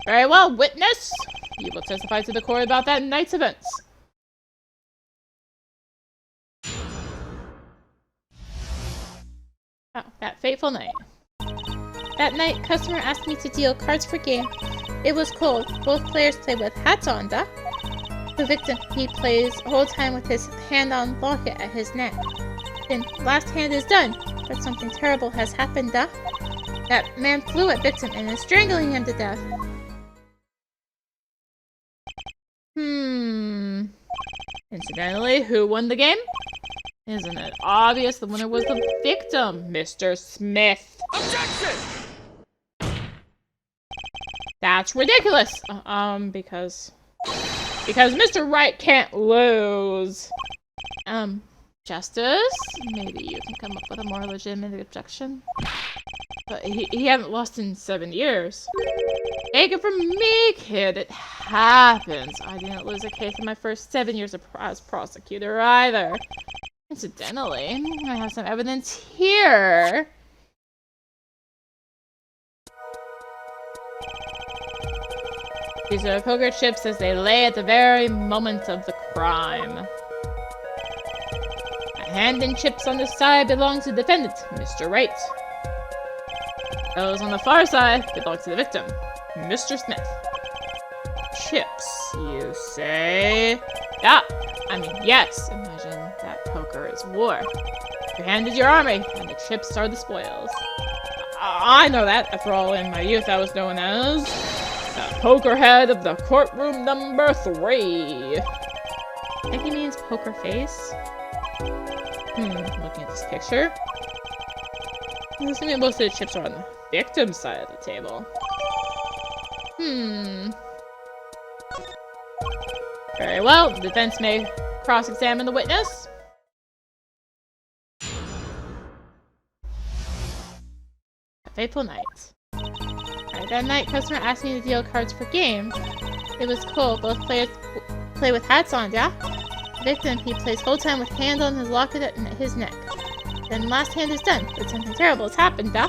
Very well, witness! You will testify to the court about that night's events. Oh, that fateful night. That night, customer asked me to deal cards for game. It was cold. Both players play with hats on, duh. The victim, he plays whole time with his hand on locket at his neck. Then, last hand is done, but something terrible has happened, duh. That man flew at victim and is strangling him to death. Incidentally, who won the game? Isn't it obvious the winner was the victim, Mr. Smith? Objection! That's ridiculous! Because Mr. Right can't lose. Justice? Maybe you can come up with a more legitimate objection. But he hadn't lost in 7 years. Take it from me, kid. It happens. I didn't lose a case in my first 7 years as prosecutor either. Incidentally, I have some evidence here. These are poker chips as they lay at the very moment of the crime. A hand and chips on the side belong to the defendant, Mr. Wright. Those on the far side belong to the victim, Mr. Smith. Chips, you say? Yeah, I mean, yes. Imagine that poker is war. Your hand is your army, and the chips are the spoils. I know that. After all, in my youth, I was known as the poker head of the courtroom number 3. I think he means poker face. Looking at this picture. I'm assuming most of the chips are on the victim's side of the table. Very well, the defense may cross-examine the witness. A fateful night. Alright, that night, customer asked me to deal cards for game. It was cool. Both players play with hats on, yeah? Victim, he plays whole time with hand on his locket at his neck. Then last hand is done, but something terrible has happened, duh.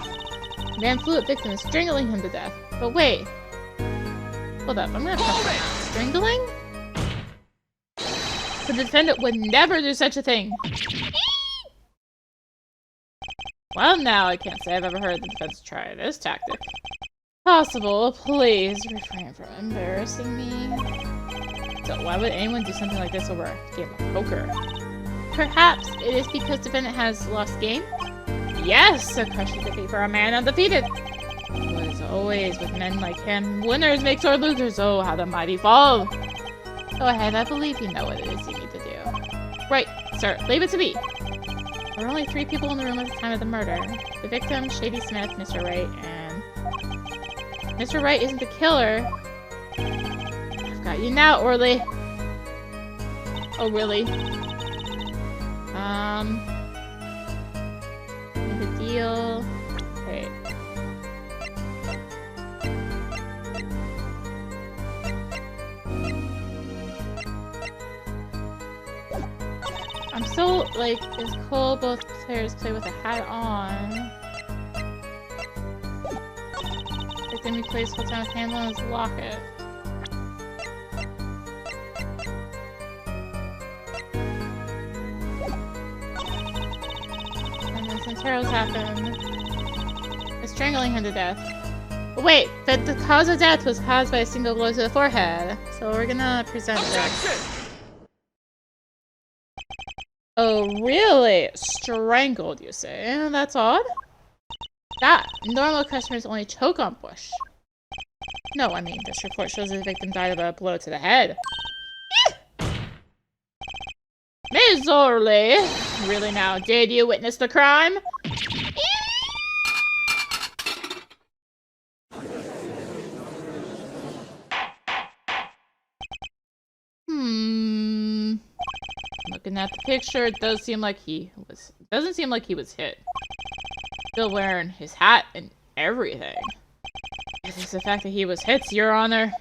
Man flew at victim and strangling him to death. But wait. Hold up, I'm gonna press that. Strangling? The defendant would never do such a thing. Well, now I can't say I've ever heard the defense try this tactic. Possible, please refrain from embarrassing me. So why would anyone do something like this over a game of poker? Perhaps it is because defendant has lost game? Yes, a crushing defeat for a man undefeated. But as always with men like him, winners make sore losers. Oh, how the mighty fall. Go ahead, I believe you know what it is you need to do. Right, sir, leave it to me. There were only 3 people in the room at the time of the murder. The victim, Shady Smith, Mr. Wright, and... Mr. Wright isn't the killer. I've got you now, Oh-rly. Oh, really? Make a deal. Wait. I'm so, like, it's cool both players play with a hat on. Like, then he plays full time with hand on his locket. And then some terrors happen. It's strangling him to death. But wait, but the cause of death was caused by a single blow to the forehead. So we're gonna present this. Oh, really? Strangled, you say? That's odd. That normal customers only choke on bush. No, I mean, this report shows the victim died of a blow to the head. Ms. Oh-rly, really now, did you witness the crime? Looking at the picture, it doesn't seem like he was hit. Still wearing his hat and everything. It's the fact that he was hit, Your Honor.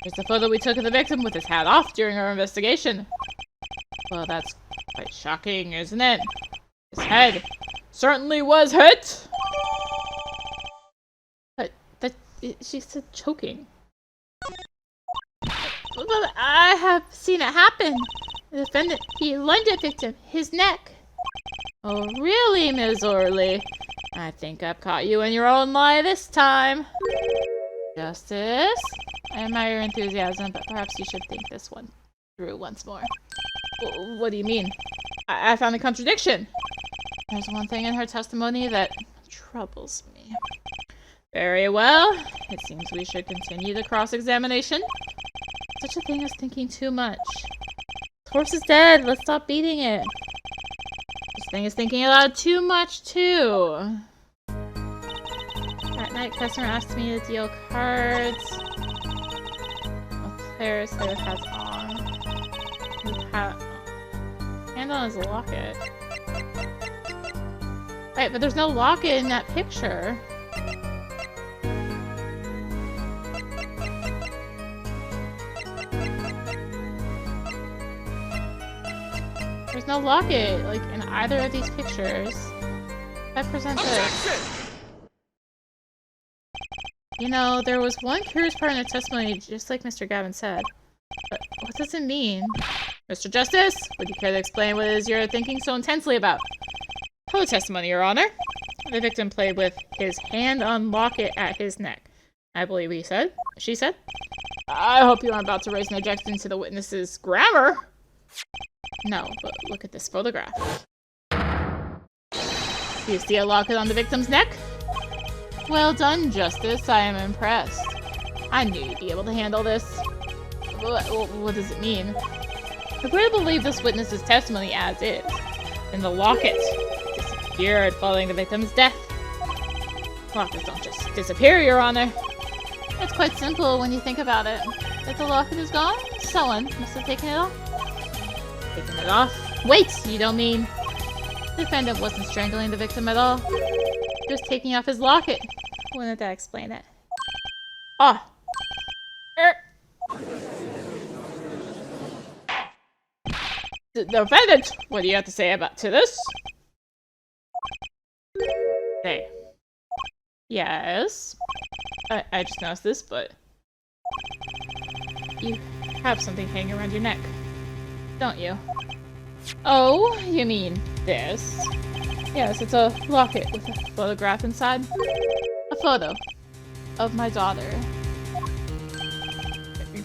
Here's the photo we took of the victim with his hat off during our investigation. Well, that's quite shocking, isn't it? His head certainly was hit. But She said choking. But I have seen it happen. The defendant, he lunged at victim, his neck. Oh, really, Ms. Oh-rly? I think I've caught you in your own lie this time. Justice? I admire your enthusiasm, but perhaps you should think this one through once more. What do you mean? I found a contradiction. There's one thing in her testimony that troubles me. Very well. It seems we should continue the cross-examination. Such a thing as thinking too much. This horse is dead. Let's stop beating it. This thing is thinking aloud too much, too. That night, customer asked me to deal cards. Players say it has on. Hand on his locket. Wait, but there's no locket in that picture. There's no locket, like, in either of these pictures. I present this. You know, there was one curious part in the testimony, just like Mr. Gavin said. But what does it mean? Mr. Justice, would you care to explain what it is you're thinking so intensely about? Full testimony, Your Honor. The victim played with his hand on locket at his neck. I believe she said. I hope you aren't about to raise an objection to the witness's grammar. No, but look at this photograph. Do you see a locket on the victim's neck? Well done, Justice. I am impressed. I knew you'd be able to handle this. What does it mean? If we're to believe this witness's testimony as is, then the locket disappeared following the victim's death. Lockets don't just disappear, Your Honor. It's quite simple when you think about it. If the locket is gone, someone must have taken it off. Taken it off? Wait, you don't mean... The defendant wasn't strangling the victim at all. He was taking off his locket. Wouldn't that explain it? Ah! The defendant! What do you have to say to this? Hey. Yes? I just noticed this, but... You have something hanging around your neck, don't you? Oh, you mean this? Yes, it's a locket with a photograph inside. A photo of my daughter.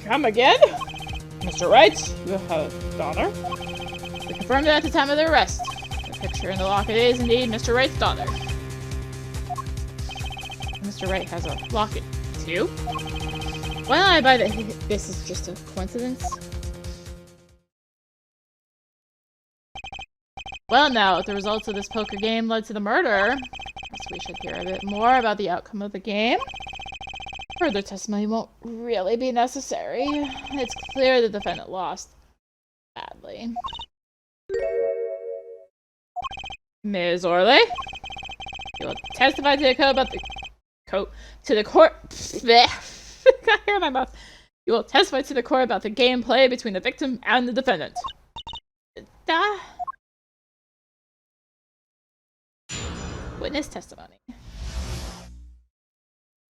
Come again? Mr. Wright, you have a daughter? We confirmed it at the time of the arrest. The picture in the locket is indeed Mr. Wright's daughter. Mr. Wright has a locket, too? Why don't I buy that this is just a coincidence? Well now, if the results of this poker game led to the murder, we should hear a bit more about the outcome of the game. Further testimony won't really be necessary. It's clear the defendant lost badly. Ms. Oh-rly, you will testify to the court about the court. Got hair in my mouth. You will testify to the court about the gameplay between the victim and the defendant. Witness testimony.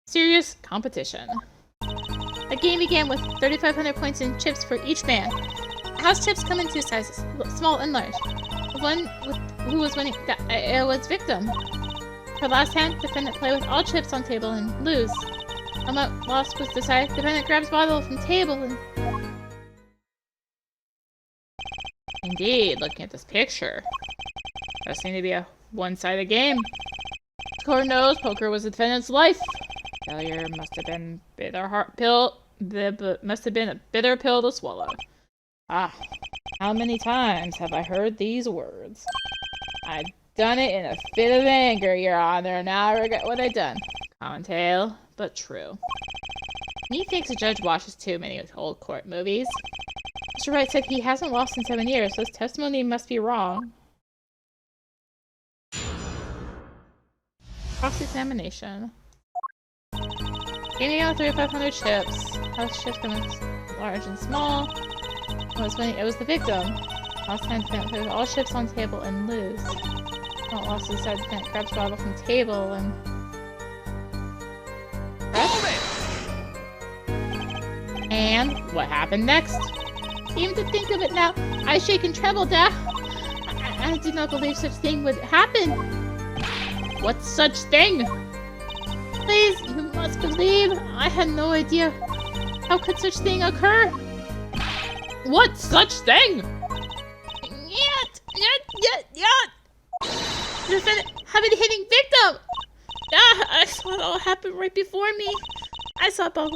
Serious competition. The game began with 3,500 points in chips for each man. House chips come in two sizes, small and large. The one who was winning was victim. For last hand, defendant play with all chips on table and lose. Amount lost was decided. Defendant grabs bottle from table and... Indeed, looking at this picture, does seem to be a one-sided game. The court knows poker was the defendant's life. Failure must have been must have been a bitter pill to swallow. Ah, how many times have I heard these words? I've done it in a fit of anger, Your Honor. Now I regret what I've done. Common tale, but true. Me thinks the judge watches too many old court movies. Mr. Wright said he hasn't lost in 7 years, so his testimony must be wrong. Cross-examination. Gaming out 3,500 chips. House chips come in large and small. It was the victim. Last time defendant put all chips on table and lose. Not lost, he said defendant grabs bottle from table and... And what happened next? Even to think of it now, I shake and tremble, da. I did not believe such thing would happen. What such thing? Please, you must believe. I had no idea. How could such thing occur? What such thing? The defendant have been hitting victim. I saw it all happen right before me. I saw ball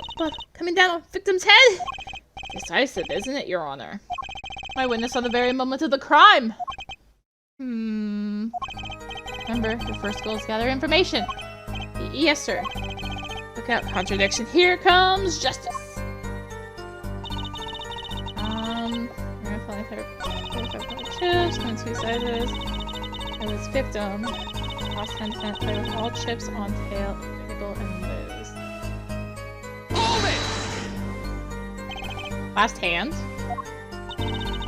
coming down on victim's head. Decisive, isn't it, Your Honor? My witness saw the very moment of the crime. Remember, your first goal is gather information. Yes, sir. Look out, contradiction. Here comes justice. You're gonna 35 chips, and 2 sizes. It was victim. Last 10% play with all chips on tail, table, and lose. Hold it! Last hand.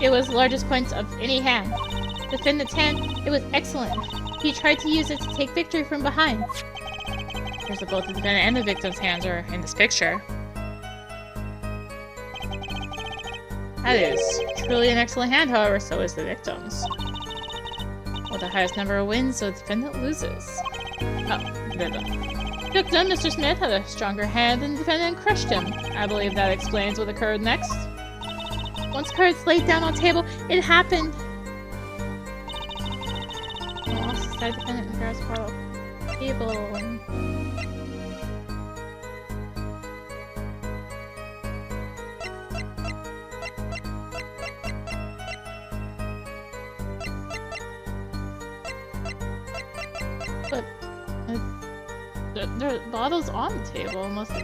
It was the largest points of any hand. Defendant's hand, it was excellent. He tried to use it to take victory from behind. Here's that both the defendant and the victim's hands are in this picture. That is truly an excellent hand, however, so is the victim's. Well, the highest number of wins, so the defendant loses. Oh, victim, Mr. Smith, had a stronger hand than the defendant and crushed him. I believe that explains what occurred next. Once cards laid down on table, it happened. Lost the side defendant and grabs part of the table. But there are bottles on the table, unless the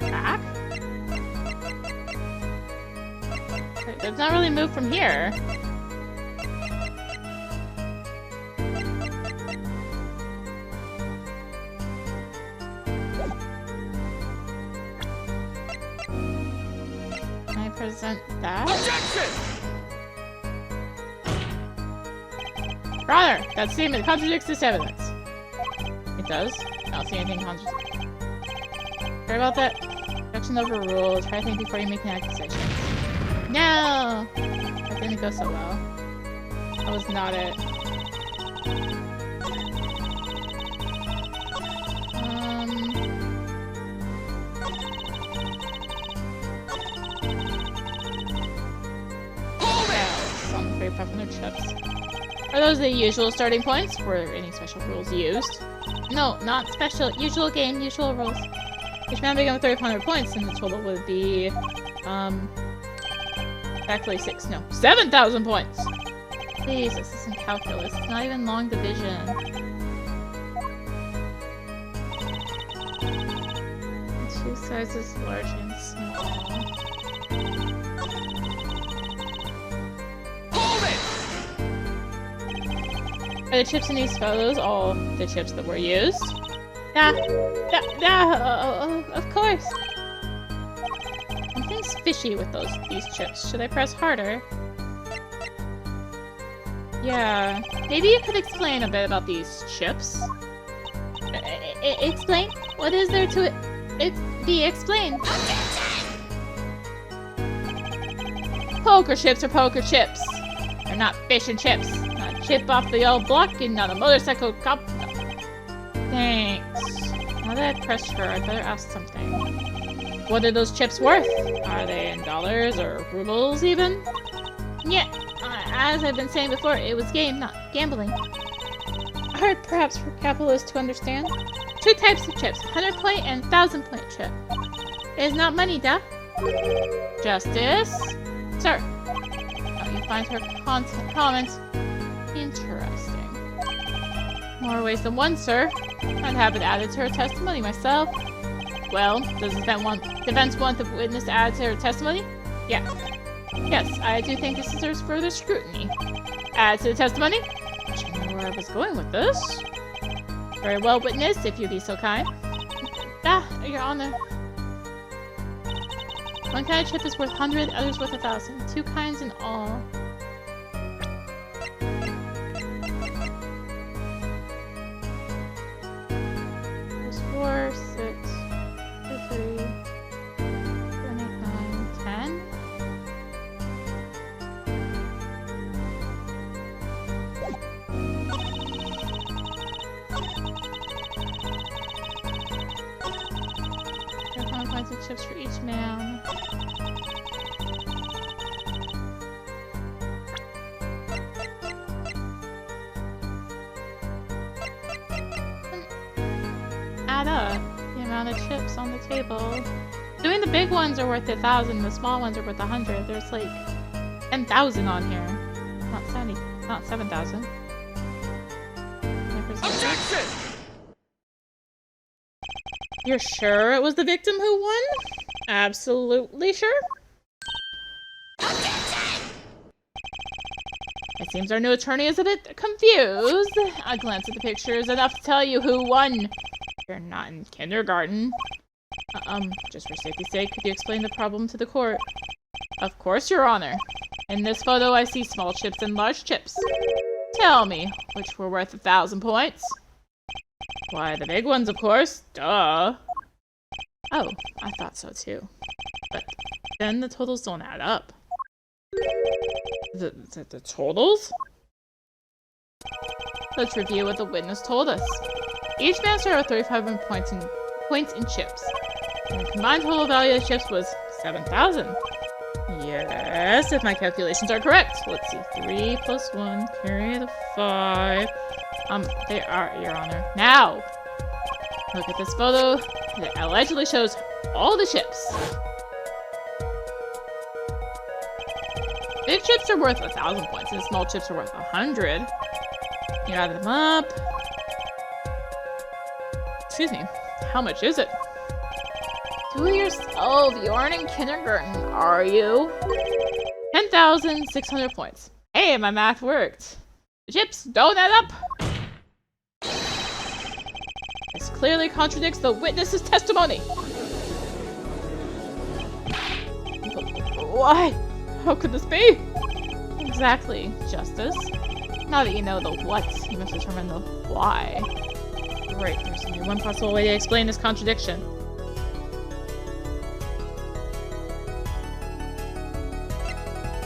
back. It does not really move from here. Can I present that? Objection! Your Honor, that statement contradicts this evidence. It does. I don't see anything contradicting. Sorry about that. Objection overruled. Try to think before you make an accusation. No! That didn't go so well. That was not it. Some 3,500 chips. Are those the usual starting points? Were any special rules used? No, not special. Usual game, usual rules. Each man began with 3,500 points, and the total would be, actually 7,000 points! Please, this isn't calculus. It's not even long division. Two sizes, large and small. Hold it! Are the chips in these photos all the chips that were used? Of course. Something's fishy with these chips. Should I press harder? Yeah. Maybe you could explain a bit about these chips? Explain? What is there to be explained? Poker chips are poker chips. They're not fish and chips. Not a chip off the old block and not a motorcycle cop. Thanks. Now that I've pressed her, I'd better ask something. What are those chips worth? Are they in dollars or rubles even? Yeah, as I've been saying before, it was game, not gambling. Hard perhaps for capitalists to understand. 2 types of chips, 100-point and 1,000-point chip. It is not money, duh. Justice? Sir. Oh, you find her comments interesting. More ways than one, sir. I'd have it added to her testimony myself. Well, does the defense want the witness to add to her testimony? Yeah. Yes, I do think this deserves further scrutiny. Add to the testimony? I should know where I was going with this. Very well, witness, if you'd be so kind. Your Honor. One kind of chip is worth 100, others worth 1,000. 2 kinds in all. There's 4, 6, 2, 3, 7, 8, 9. points of chips for each man. Add up the amount of chips on the table. Doing the big ones are worth 1,000, the small ones are worth 100. There's like 10,000 on here. Not 70, not 7,000. Objection! You're sure it was the victim who won? Absolutely sure? It seems our new attorney is a bit confused. A glance at the picture is enough to tell you who won. You're not in kindergarten. Just for safety's sake, could you explain the problem to the court? Of course, Your Honor. In this photo, I see small chips and large chips. Tell me, which were worth 1,000 points? Why, the big ones, of course. Duh. Oh, I thought so too. But then the totals don't add up. The totals? Let's review what the witness told us. Each man started with 3,500 points in chips. And the combined total value of the chips was 7,000. Yes, if my calculations are correct. Let's see. 3 plus 1, carry the 5. They are, Your Honor. Now, look at this photo that allegedly shows all the chips. Big chips are worth 1,000 points, and small chips are worth 100. You add them up. Excuse me. How much is it? Do it yourself. You aren't in kindergarten, are you? 10,600 points. Hey, my math worked. The chips don't add up. This clearly contradicts the witness's testimony. Why? How could this be? Exactly, Justice. Now that you know the what, you must determine the why. Right, there's only one possible way to explain this contradiction.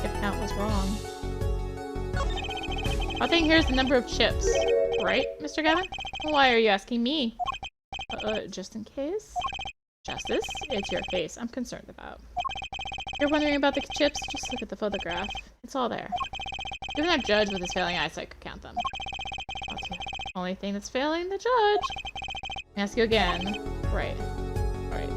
Chip count was wrong. I think here's the number of chips. Right, Mr. Gavin? Why are you asking me? Just in case? Justice, it's your face I'm concerned about. You're wondering about the chips? Just look at the photograph. It's all there. Even our judge with his failing eyesight could count them. That's the only thing that's failing the judge. Let me ask you again. Right. Right.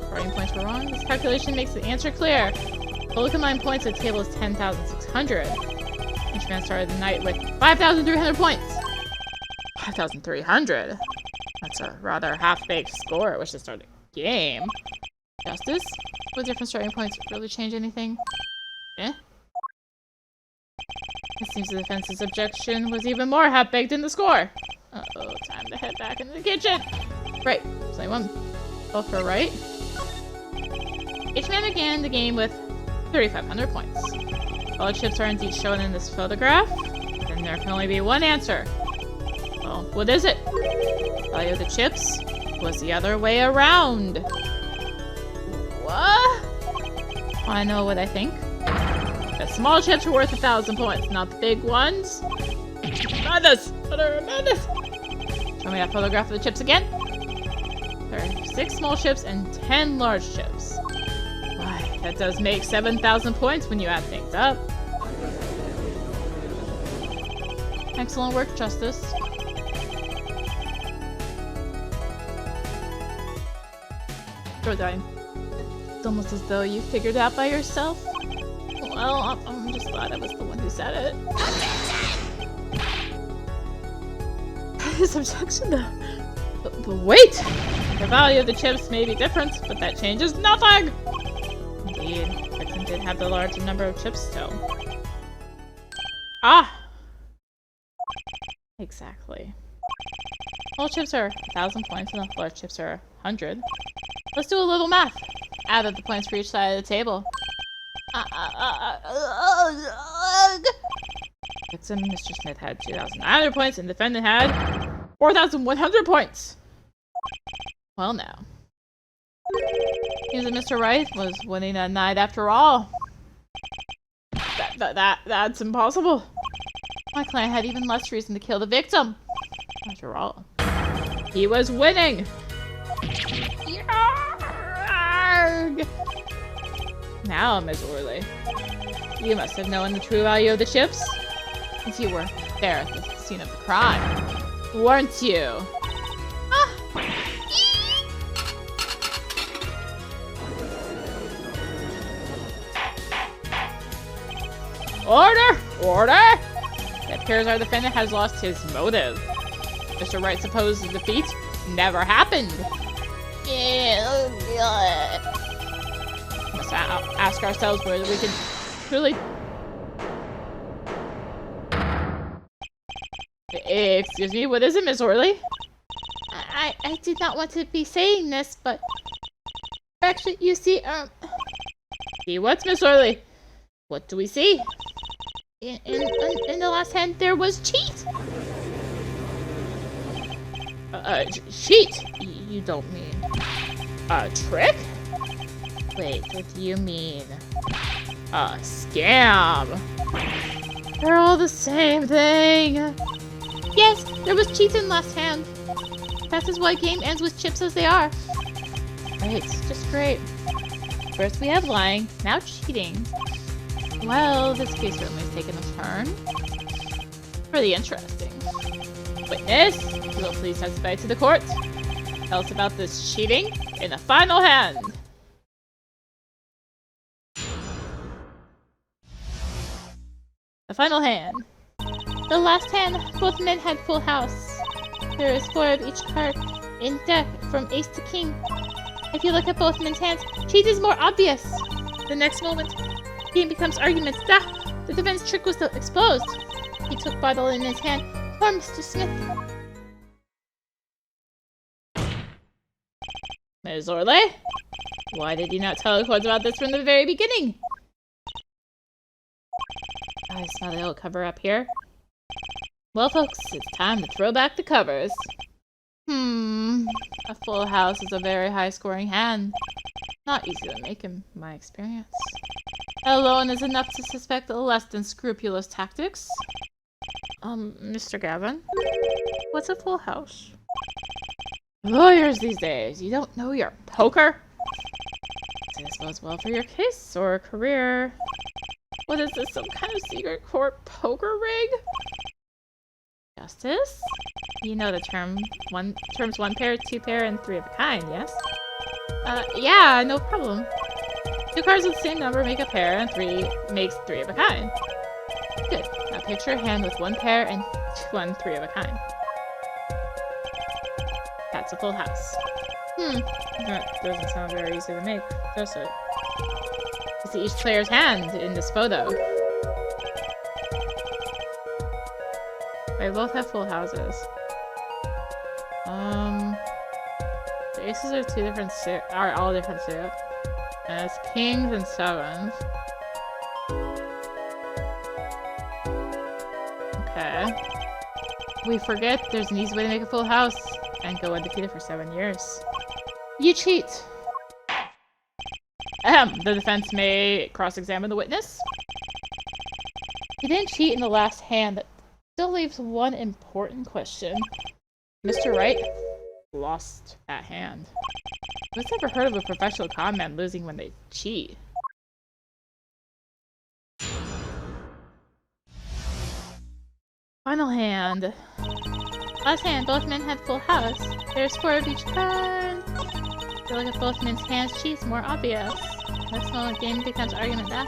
Starting points were wrong. This calculation makes the answer clear. The look combined points at the table is 10,600. Each man started the night with 5,300 points. 5,300? That's a rather half-baked score at which to start the game. Justice? Would different starting points really change anything? Eh? It seems the defense's objection was even more half-baked in the score. Uh-oh, time to head back into the kitchen. Right, there's only one. Both were right. Each man began the game with 3,500 points. All the chips are indeed shown in this photograph. Then there can only be one answer. Well, what is it? The value of the chips was the other way around. What? I know what I think. The small chips are worth 1,000 points, not the big ones. Madness! Utter madness! Show me that photograph of the chips again. There are 6 small chips and 10 large chips. Why, that does make 7,000 points when you add things up. Excellent work, Justice. It's almost as though you figured it out by yourself. Well, I'm just glad I was the one who said it. His objection, though. But wait! The value of the chips may be different, but that changes nothing! Indeed, Victim did have the larger number of chips still. Ah! Exactly. Small chips are 1,000 points and the large chips are 100. Let's do a little math. Add up the points for each side of the table. Victim, Mr. Smith had 2,900 points and defendant had 4,100 points. Well, now. Seems that Mr. Wright was winning that night after all. That's impossible. My client had even less reason to kill the victim. After all, he was winning. Yarg! Now, Ms. Oh-rly, you must have known the true value of the chips, since you were there at the scene of the crime, weren't you? Ah. Order! Order! It appears our defendant has lost his motive. Mr. Wright supposes the defeat never happened. Must ask ourselves whether we can truly... Excuse me, what is it, Miss Oh-rly? I did not want to be saying this, but... Actually, you see, See what, Miss Oh-rly? What do we see? In the last hand, there was cheat! Cheat? You don't mean... A trick? Wait, what do you mean? A scam? They're all the same thing. Yes, there was cheat in last hand. That is why game ends with chips as they are. Great, just great. First we have lying, now cheating. Well, this case certainly has taken a turn. Pretty interesting. Witness, you will please testify to the court. Tell us about this cheating in the final hand. The final hand. The last hand, both men had full house. There is 4 of each card in deck from ace to king. If you look at both men's hands, cheat is more obvious. The next moment, the game becomes arguments. The defense trick was exposed. He took bottle in his hand. Poor Mr. Smith. Ms. Oh-rly, why did you not tell the court about this from the very beginning? I smell the old cover up here. Well, folks, it's time to throw back the covers. A full house is a very high-scoring hand. Not easy to make in my experience. That alone is enough to suspect less than scrupulous tactics. Mr. Gavin, what's a full house? Lawyers these days, you don't know your poker? This bodes well for your case or career. What is this, some kind of secret court poker rig? Justice? You know the terms 1 pair, 2 pair, and 3 of a kind, yes? Yeah, no problem. 2 cards with the same number make a pair, and 3 makes 3 of a kind. Good. Now picture a hand with 1 pair and 1 3 of a kind. That's a full house. That doesn't sound very easy to make, does it? You see each player's hand in this photo. They both have full houses. The aces are all different suit. And it's kings and 7s. Okay. We forget there's an easy way to make a full house and go undefeated for 7 years. You cheat! The defense may cross-examine the witness. He didn't cheat in the last hand. That still leaves one important question. Mr. Wright lost that hand. Who's ever heard of a professional con man losing when they cheat? Final hand. Last hand, both men had full house. There's 4 of each card. If you look at both men's hands, cheat's more obvious. Next moment, game becomes argument that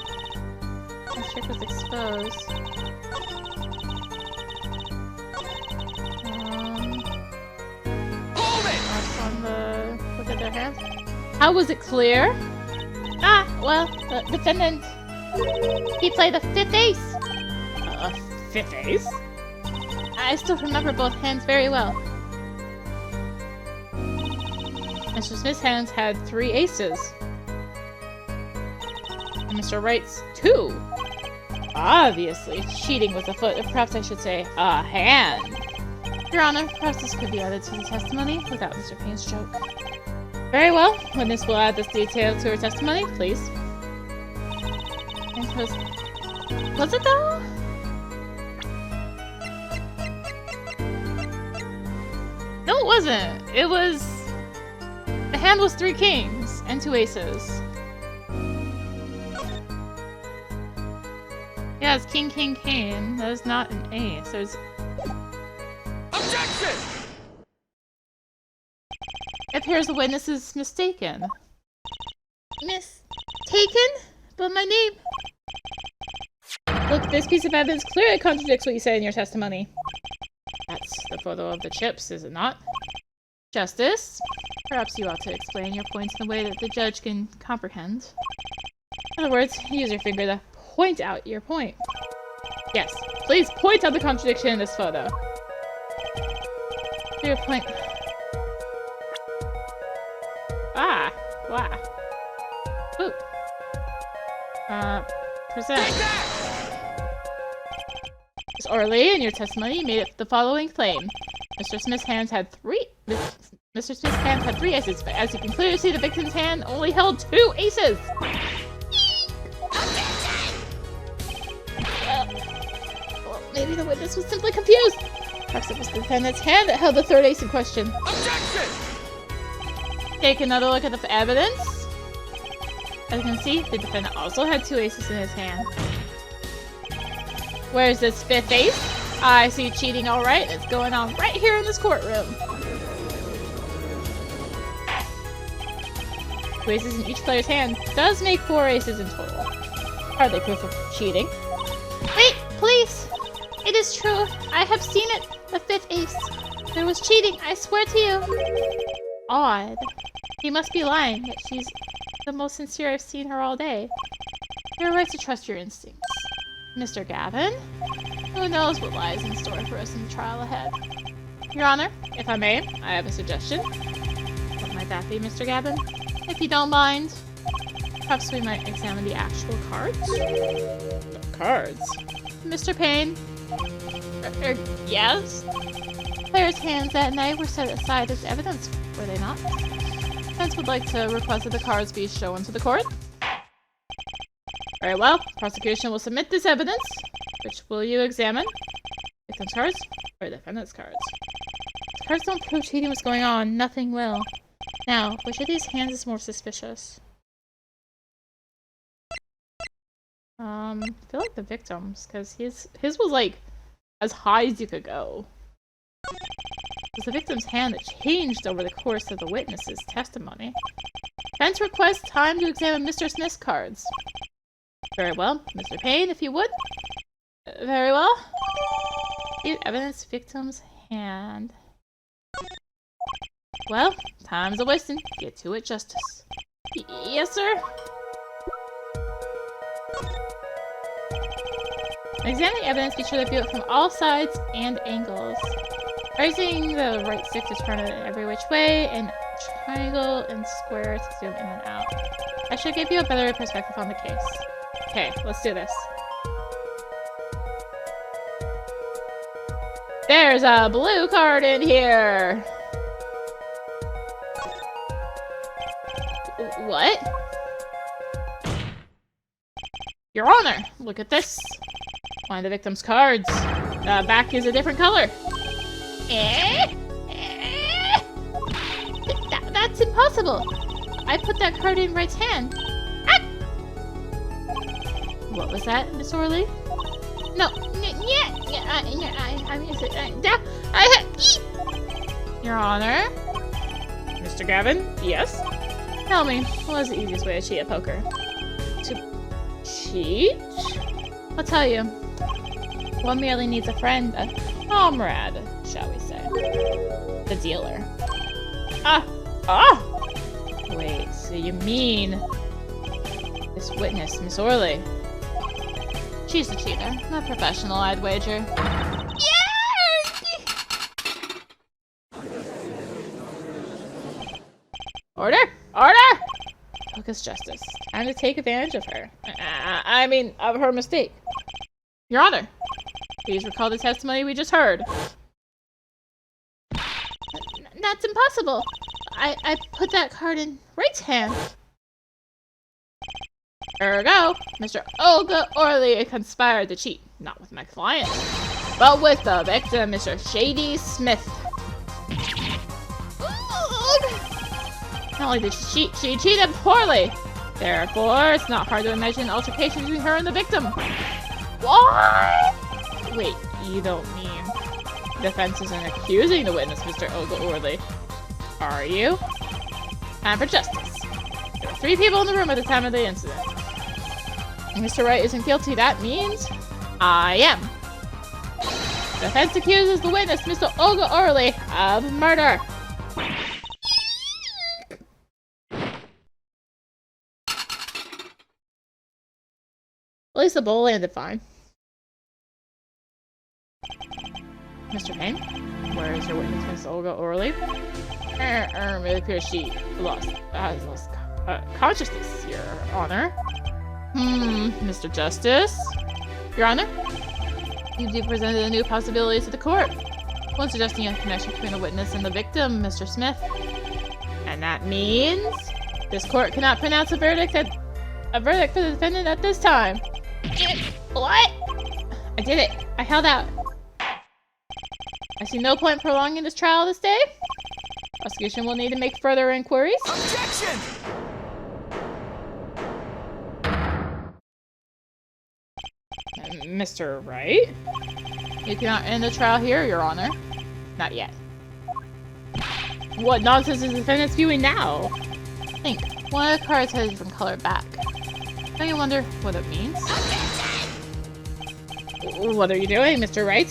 this trick was exposed. Look at their hands. How was it clear? Well, the defendant, he played a 5th ace. A 5th ace? I still remember both hands very well. Mr. Smith's hands had 3 aces. And Mr. Wright's 2. Obviously, cheating was afoot, or perhaps I should say, a hand. Your Honor, perhaps this could be added to the testimony without Mr. Payne's joke. Very well. Witness will add this detail to her testimony, please. Was it though? it wasn't. It was... The hand was 3 kings and 2 aces. Yeah, it's king, king, king. That is not an ace. There's... Objection! It appears the witness is mistaken. Mistaken? But my name... Look, this piece of evidence clearly contradicts what you said in your testimony. That's the photo of the chips, is it not? Justice, perhaps you ought to explain your points in a way that the judge can comprehend. In other words, use your finger to point out your point. Yes, please point out the contradiction in this photo. Your point... Ah, wow. Ooh. Present. Ms. Oh-rly, in your testimony, you made the following claim. Mr. Smith's hands had 3 aces, but as you can clearly see, the victim's hand only held 2 aces. Well, maybe the witness was simply confused. Perhaps it was the defendant's hand that held the 3rd ace in question. Objection! Take another look at the evidence. As you can see, the defendant also had 2 aces in his hand. Where's this 5th ace? I see cheating, alright. It's going on right here in this courtroom. 2 aces in each player's hand does make 4 aces in total. Hardly proof of cheating. Wait, please! It is true. I have seen it. The 5th ace. There was cheating, I swear to you. Odd. He must be lying, yet she's the most sincere I've seen her all day. You're right to trust your instincts. Mr. Gavin? Who knows what lies in store for us in the trial ahead? Your Honor, if I may, I have a suggestion. What might that be, Mr. Gavin? If you don't mind, perhaps we might examine the actual cards? The cards? Mr. Payne? Yes? Players' hands that night were set aside as evidence, were they not? Defense would like to request that the cards be shown to the court. Very well. Prosecution will submit this evidence. Which will you examine? Victim's cards or defendant's cards? If cards don't prove cheating was going on, nothing will. Now, which of these hands is more suspicious? I feel like the victim's, because his was like as high as you could go. It was the victim's hand that changed over the course of the witness's testimony. Defense requests time to examine Mr. Smith's cards. Very well. Mr. Payne, if you would. Very well. Evidence victim's hand. Well, time's a wasting. Get to it, Justice. Yes, sir. Examine the evidence, be sure to view it from all sides and angles. Raising the right stick to turn it every which way, and triangle and square to zoom in and out. I should give you a better perspective on the case. Okay, let's do this. There's a blue card in here! What? Your Honor, look at this. One of the victim's cards. The back is a different color. That's impossible. I put that card in Right's hand. Ah! What was that, Miss Oh-rly? No, Your Honor? Mr. Gavin? Yes? Tell me, what was the easiest way to cheat at poker? To cheat? I'll tell you. One merely needs a friend, a comrade, shall we say. The dealer. Wait, so you mean this witness, Miss Oh-rly? She's the cheater, not professional, I'd wager. Order! Order! Focus, Justice. Time to take advantage of her. I mean, of her mistake. Your Honor, please recall the testimony we just heard. That's impossible. I put that card in Right's hand. Ergo, Mr. Oh-rly conspired to cheat, not with my client, but with the victim, Mr. Shady Smith. Not only did she cheat, she cheated poorly. Therefore, it's not hard to imagine an altercation between her and the victim. What? Wait, you don't mean defense isn't accusing the witness, Mr. Oh-rly, are you? Time for justice. There were 3 people in the room at the time of the incident. Mr. Wright isn't guilty. That means I am. Defense accuses the witness, Mr. Oh-rly, of murder. At least the bowl landed fine. Mr. Payne, where is your witness, Miss Oh-rly? It appears she has lost consciousness, Your Honor. Mr. Justice? Your Honor? You presented a new possibility to the court. One suggesting a connection between the witness and the victim, Mr. Smith. And that means this court cannot pronounce a verdict for the defendant at this time. What? I did it. I held out. I see no point in prolonging this trial this day. Prosecution will need to make further inquiries. Objection! Mr. Wright? You cannot end the trial here, Your Honor. Not yet. What nonsense is the defendant spewing now? Think. One of the cards has a different color back. Don't you wonder what it means? What are you doing, Mr. Wright?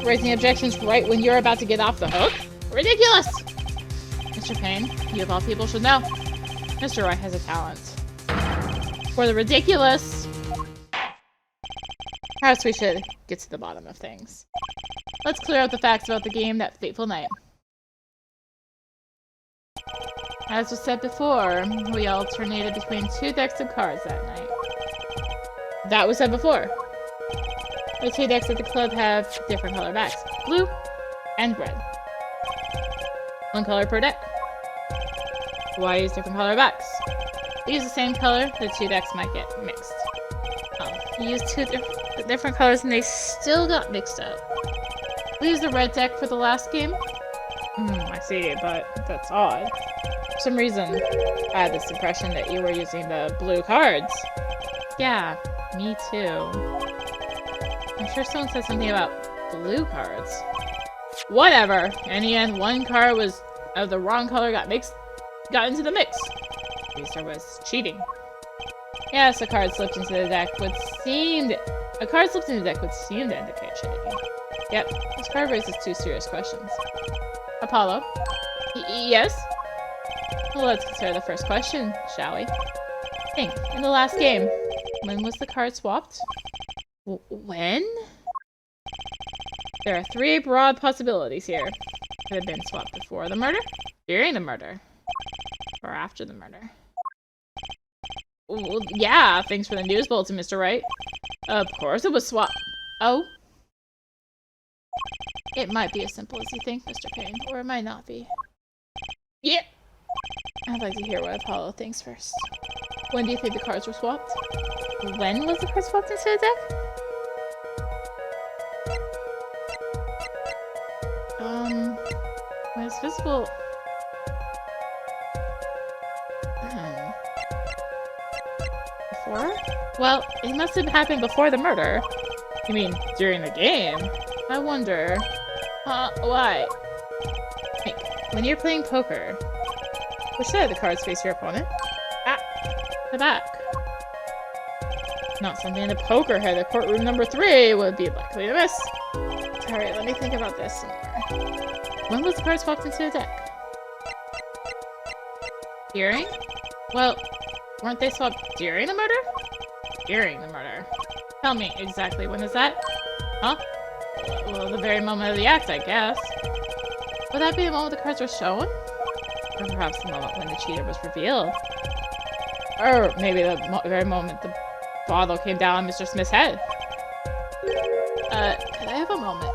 Raising objections right when you're about to get off the hook? Ridiculous! Mr. Payne, you of all people should know. Mr. Wright has a talent for the ridiculous. Perhaps we should get to the bottom of things. Let's clear up the facts about the game that fateful night. As was said before, we alternated between 2 decks of cards that night. That was said before. The 2 decks at the club have different color backs, blue and red. 1 color per deck. Why use different color backs? If we use the same color, the 2 decks might get mixed. We used 2 different colors and they still got mixed up. We used the red deck for the last game. I see, but that's odd. For some reason, I had this impression that you were using the blue cards. Yeah, me too. I'm sure someone said something about blue cards. Whatever. In the end, 1 card was of the wrong color got into the mix. At least I was cheating. Yes, a card slipped into the deck would seem to indicate cheating. Yep, this card raises 2 serious questions. Apollo? Yes? Well, let's consider the first question, shall we? Think, in the last game, when was the card swapped? When? There are 3 broad possibilities here. Could have been swapped before the murder, during the murder, or after the murder. Well, yeah, thanks for the news bulletin, Mr. Wright. Of course it was swapped. Oh? It might be as simple as you think, Mr. Payne, or it might not be. Yeah! I'd like to hear what Apollo thinks first. When do you think the cards were swapped? When was the card swapped into the deck? When it's visible... Before? Well, it must have happened before the murder. You mean, during the game? I wonder... why? Think, when you're playing poker, which side of the cards face your opponent? The back. Not something in the poker head at courtroom number 3 would be likely to miss. Alright, let me think about this some more. When was the card swapped into the deck? During? Well, weren't they swapped during the murder? During the murder. Tell me, exactly when is that? Huh? Well, the very moment of the act, I guess. Would that be the moment the cards were shown? Or perhaps the moment when the cheater was revealed? Or maybe the very moment the bottle came down on Mr. Smith's head? Could I have a moment?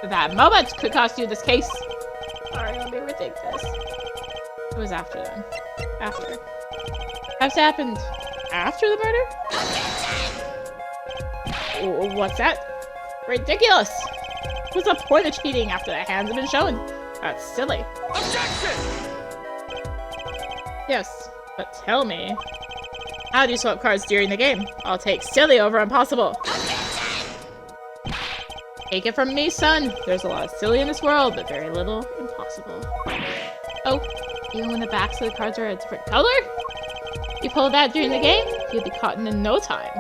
That moment could cost you this case! Alright, let me rethink this. It was after then. After. Perhaps it happened after the murder? What's that? Ridiculous! What's the point of cheating after the hands have been shown? That's silly. Objection! Yes, but tell me, how do you swap cards during the game? I'll take silly over impossible. Take it from me, son. There's a lot of silly in this world, but very little impossible. Oh, even when the backs of the cards are a different color? You pull that during the game, you'll be caught in no time.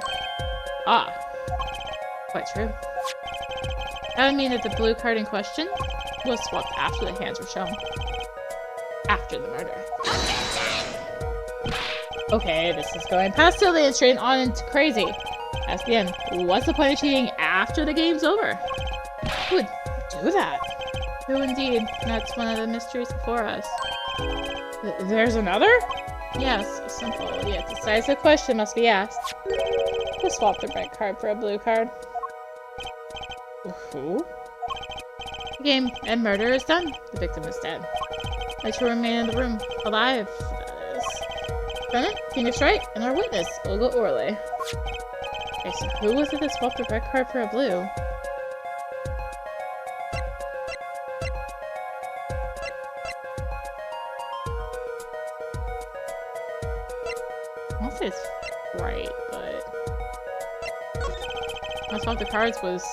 Ah, quite true. That would mean that the blue card in question was swapped after the hands were shown. After the murder. Okay, this is going past silly and straight on into crazy. That's the end. What's the point of cheating after the game's over? Who would do that? Who indeed? That's one of the mysteries before us. There's another? Yes, simple, yet decisive question must be asked. Who swapped a red card for a blue card? Who? The game and murder is done. The victim is dead. The two remain in the room, alive, that is. Defendant, Phoenix Wright, and our witness, Oh-rly. Okay, so who was it that swapped a red card for a blue? I won't say it's right, but... I swapped the cards was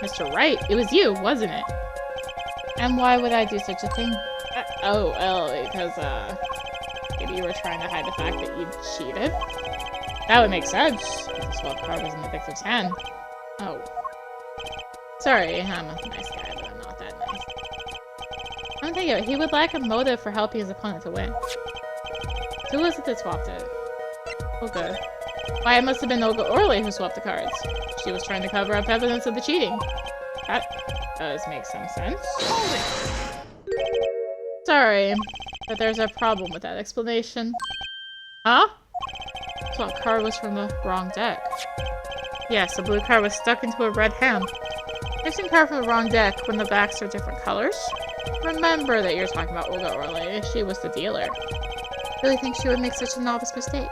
Mr. Wright. It was you, wasn't it? And why would I do such a thing? Oh, well, because, maybe you were trying to hide the fact that you cheated? That would make sense, if the swap card was in the victim's hand. Oh. Sorry, I'm a nice guy, but I'm not that nice. I'm thinking he would lack a motive for helping his opponent to win. Who was it that swapped it? Okay. Why, it must have been Oh-rly who swapped the cards. She was trying to cover up evidence of the cheating. That does make some sense. Sorry, but there's a problem with that explanation. Huh? The swap card was from the wrong deck. Yes, the blue card was stuck into a red hand. Mixing card from the wrong deck when the backs are different colors? Remember that you're talking about Oh-rly. She was the dealer. Really think she would make such a novice mistake?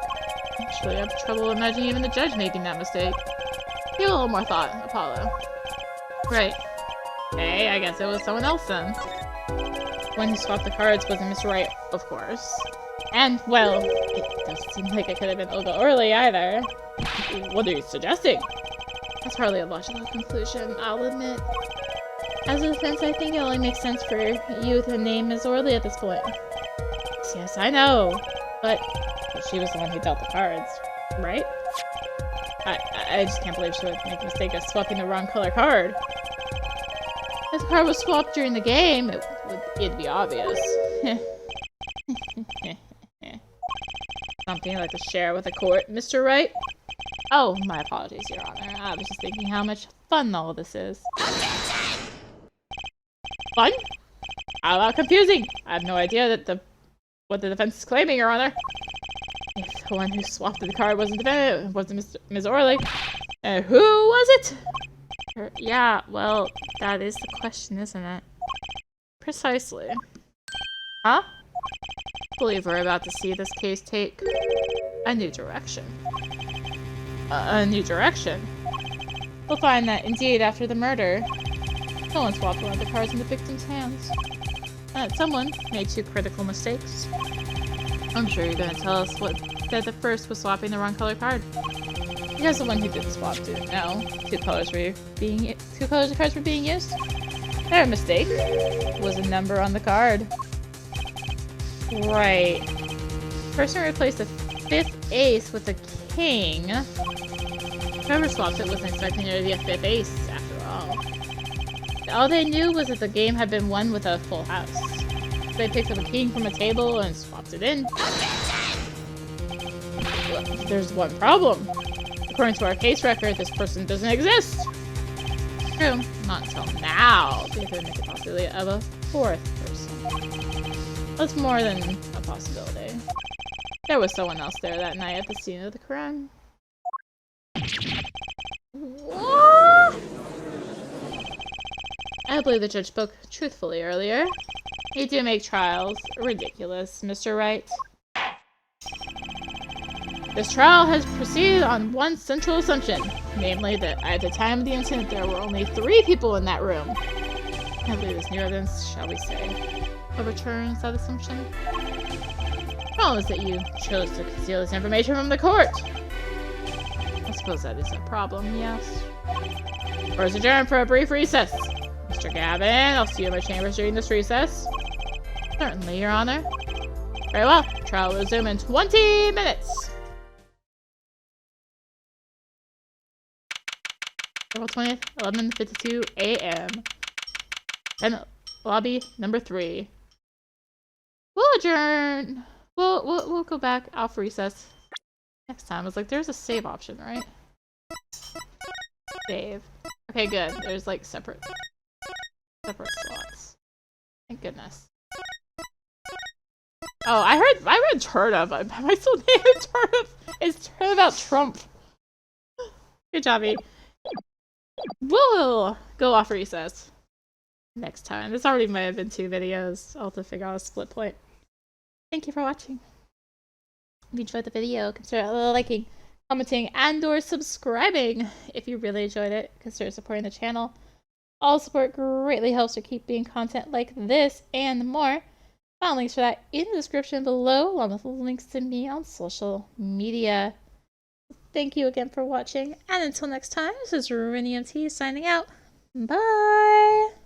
Actually, I have trouble imagining even the judge making that mistake. Give it a little more thought, Apollo. Right. Okay, I guess it was someone else then. When who swapped the cards wasn't Mr. Wright, of course. And, well, it doesn't seem like it could have been Oh-rly either. What are you suggesting? That's hardly a logical conclusion, I'll admit. As a defense, I think it only makes sense for you to name Ms. Oh-rly at this point. Yes, I know, but she was the one who dealt the cards, right? I just can't believe she would make the mistake of swapping the wrong color card. If the card was swapped during the game, it'd be obvious. Something you'd like to share with the court, Mr. Wright? Oh, my apologies, Your Honor. I was just thinking how much fun all this is. Fun? How about confusing? I have no idea that what the defense is claiming, Your Honor. If the one who swapped the card wasn't the defendant, it wasn't Ms. Oh-rly. Who was it? Yeah, well, that is the question, isn't it? Precisely. Huh? I believe we're about to see this case take a new direction. A new direction? We'll find that, indeed, after the murder, someone swapped one of the cards in the victim's hands. That someone made two critical mistakes. I'm sure you're going to tell us that the first was swapping the wrong color card. Because the one who did the swap didn't know two colors of cards were being used. Their mistake was a number on the card. Right. The person replaced the 5th ace with a king. Whoever swapped it wasn't expecting there to be a 5th ace, after all. All they knew was that the game had been won with a full house. So they picked up a king from a table and swapped it in. Well, there's one problem. According to our case record, this person doesn't exist. True, not until now, because they make a possibility of a 4th person. That's more than a possibility. There was someone else there that night at the scene of the crime. What? I believe the judge spoke truthfully earlier. You do make trials ridiculous, Mr. Wright. This trial has proceeded on one central assumption, namely that at the time of the incident there were only 3 people in that room. I believe this new evidence, shall we say, overturns that assumption. problem is that you chose to conceal this information from the court. I suppose that is a problem, yes. Court's adjourned for a brief recess. Mr. Gavin, I'll see you in my chambers during this recess. Certainly, Your Honor. Very well. Trial will resume in 20 minutes. April 20th, 11:52 a.m. And lobby number 3. We'll adjourn. We'll go back out for recess next time. I was like, there's a save option, right? Save. Okay, good. There's like separate slots. Thank goodness. Oh, I read Turnip. Am I still named Turnip? It's Turnabout Trump. Good job, E. We'll go off recess next time. This already might have been 2 videos. I'll have to figure out a split point. Thank you for watching. If you enjoyed the video, consider liking, commenting, and/or subscribing. If you really enjoyed it, consider supporting the channel. All support greatly helps to keep being content like this and more. Found links for that in the description below, along with links to me on social media. Thank you again for watching, and until next time, this is rinimt signing out. Bye!